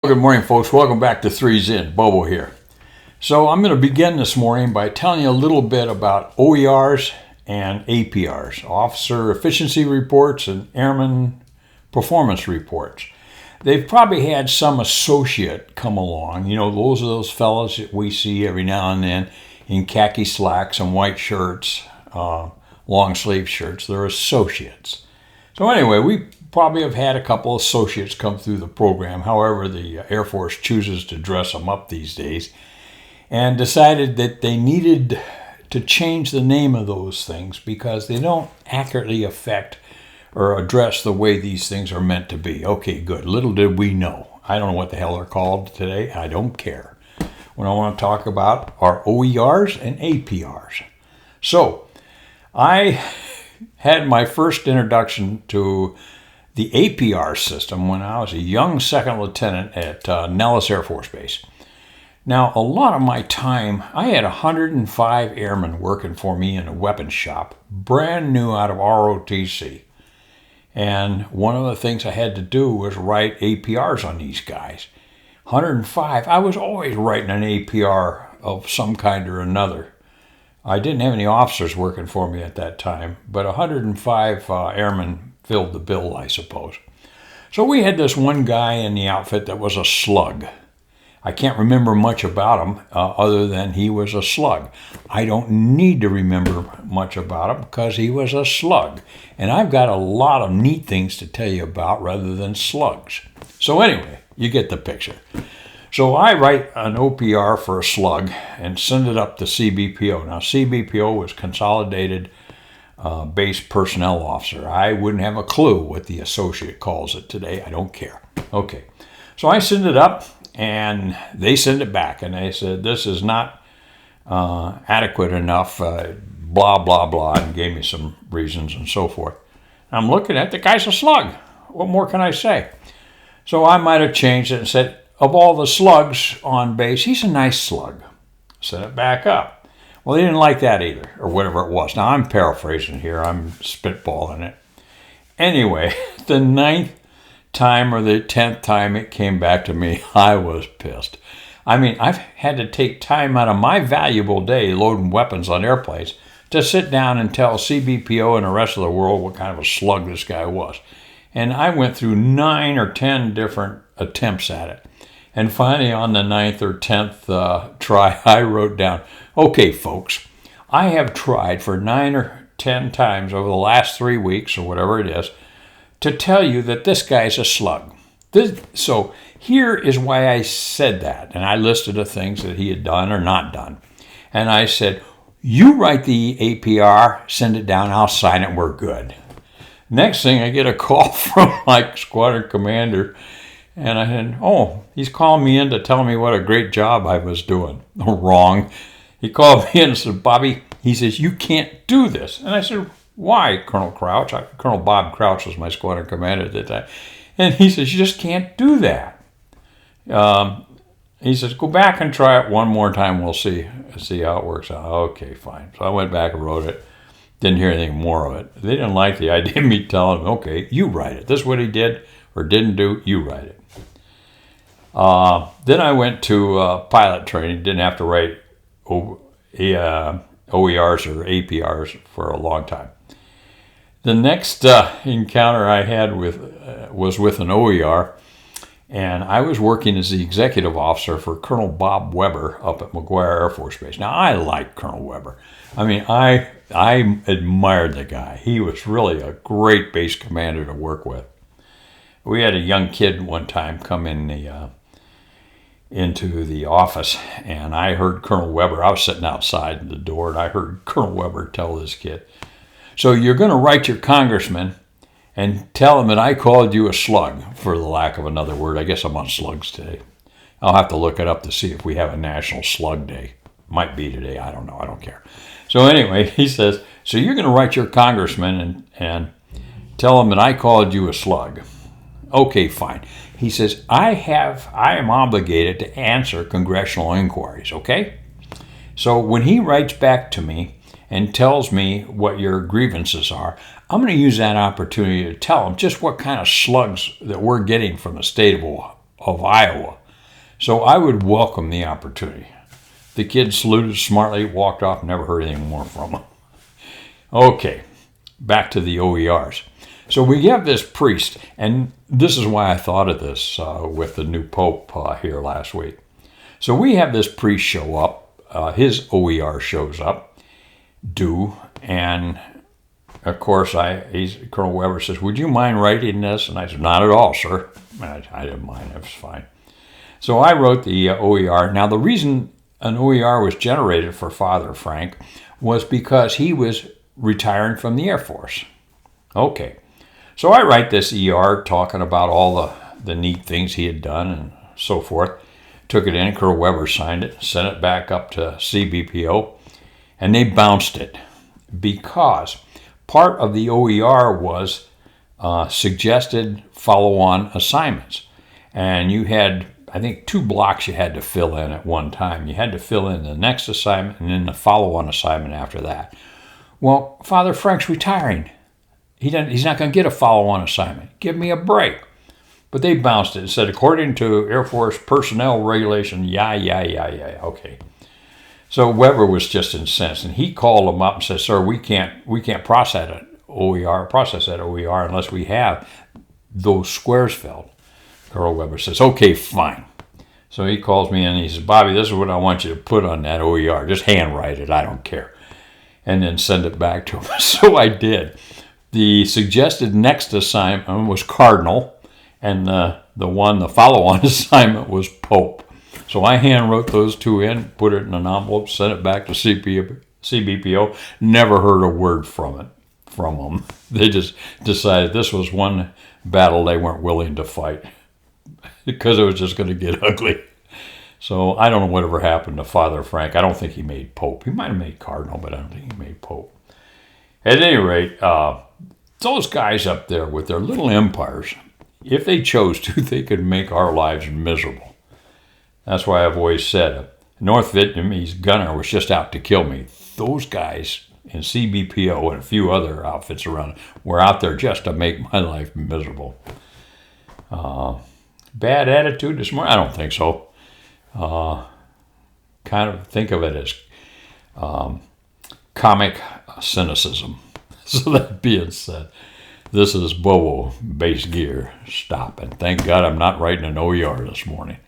Good morning, folks. Welcome back to Threes In. Bobo here. So I'm going to begin this morning by telling you a little bit about OERs and APRs, Officer Efficiency Reports and Airman Performance Reports. They've probably had some associate come along. You know, those fellas that we see every now and then in khaki slacks and white shirts, long sleeve shirts. They're associates. So anyway, we probably have had a couple associates come through the program, however the Air Force chooses to dress them up these days, and decided that they needed to change the name of those things because they don't accurately affect or address the way these things are meant to be. Okay, good. Little did we know. I don't know what the hell they're called today. I don't care. What I want to talk about are OERs and APRs. So, I had my first introduction to the APR system when I was a young second lieutenant at Nellis Air Force Base. Now, a lot of my time, I had 105 airmen working for me in a weapons shop, brand new out of ROTC. And one of the things I had to do was write APRs on these guys. 105, I was always writing an APR of some kind or another. I didn't have any officers working for me at that time, but 105 airmen filled the bill, I suppose. So we had this one guy in the outfit that was a slug. I can't remember much about him other than he was a slug. I don't need to remember much about him because he was a slug. And I've got a lot of neat things to tell you about rather than slugs. So anyway, you get the picture. So I write an OPR for a slug and send it up to CBPO. Now CBPO was Consolidated Base Personnel Officer. I wouldn't have a clue what the associate calls it today. I don't care. Okay. So I send it up and they send it back and they said, this is not adequate enough, blah, blah, blah, and gave me some reasons and so forth. I'm looking at the guy's a slug. What more can I say? So I might have changed it and said, of all the slugs on base, he's a nice slug. Send it back up. Well, they didn't like that either, or whatever it was. Now, I'm paraphrasing here. I'm spitballing it. Anyway, the 9th time or the 10th time it came back to me, I was pissed. I mean, I've had to take time out of my valuable day loading weapons on airplanes to sit down and tell CBPO and the rest of the world what kind of a slug this guy was. And I went through 9 or 10 different attempts at it. And finally, on the 9th or 10th try, I wrote down, okay, folks, I have tried for 9 or 10 times over the last 3 weeks, or whatever it is, to tell you that this guy's a slug. So here is why I said that. And I listed the things that he had done or not done. And I said, you write the APR, send it down, I'll sign it, we're good. Next thing, I get a call from my squadron commander. And I said, oh, he's calling me in to tell me what a great job I was doing. Wrong. He called me in and said, Bobby, he says, you can't do this. And I said, why, Colonel Crouch? Colonel Bob Crouch was my squadron commander at that time. And he says, you just can't do that. He says, go back and try it one more time. We'll see how it works out. Okay, fine. So I went back and wrote it. Didn't hear anything more of it. They didn't like the idea of me telling them, okay, you write it. This is what he did or didn't do. You write it. Then I went to pilot training. Didn't have to write OERs or APRs for a long time. The next encounter I had was with an OER, and I was working as the executive officer for Colonel Bob Weber up at McGuire Air Force Base. Now, I like Colonel Weber. I mean, I admired the guy. He was really a great base commander to work with. We had a young kid one time come in into the office, and I heard Colonel Weber. I was sitting outside the door, and I heard Colonel Weber tell this kid, so you're going to write your congressman and tell him that I called you a slug, for the lack of another word. I guess I'm on slugs today. I'll have to look it up to see if we have a National Slug Day. Might be today. I don't know. I don't care. So anyway, he says, so you're going to write your congressman and tell him that I called you a slug. Okay, fine. He says, I am obligated to answer congressional inquiries, okay? So when he writes back to me and tells me what your grievances are, I'm going to use that opportunity to tell him just what kind of slugs that we're getting from the state of of Iowa. So I would welcome the opportunity. The kid saluted smartly, walked off, never heard anything more from him. Okay, back to the OERs. So we have this priest, and this is why I thought of this with the new Pope here last week. So we have this priest show up, his OER shows up, and of course Colonel Weber says, "Would you mind writing this?" And I said, "Not at all, sir." I didn't mind, it was fine. So I wrote the OER. Now the reason an OER was generated for Father Frank was because he was retiring from the Air Force. Okay. So I write this ER talking about all the neat things he had done and so forth. Took it in, Colonel Weber signed it, sent it back up to CBPO, and they bounced it because part of the OER was suggested follow-on assignments. And you had, I think, 2 blocks you had to fill in at one time. You had to fill in the next assignment and then the follow-on assignment after that. Well, Father Frank's retiring. He's not going to get a follow-on assignment. Give me a break. But they bounced it and said, according to Air Force personnel regulation, yeah. Okay. So Weber was just incensed, and he called him up and said, "Sir, we can't process that OER unless we have those squares filled." Colonel Weber says, "Okay, fine." So he calls me in and he says, "Bobby, this is what I want you to put on that OER. Just handwrite it. I don't care." And then send it back to him. So I did. The suggested next assignment was Cardinal, and the follow-on assignment was Pope. So I hand wrote those 2 in, put it in an envelope, sent it back to CBPO. Never heard a word from them. They just decided this was one battle they weren't willing to fight because it was just going to get ugly. So I don't know whatever happened to Father Frank. I don't think he made Pope. He might have made Cardinal, but I don't think he made Pope. At any rate, those guys up there with their little empires, if they chose to, they could make our lives miserable. That's why I've always said a North Vietnamese gunner was just out to kill me. Those guys in CBPO and a few other outfits around were out there just to make my life miserable. Bad attitude this morning? I don't think so. Kind of think of it as comic cynicism. So that being said, this is Bobo Base Gear. Stop. And thank God I'm not writing an OER this morning.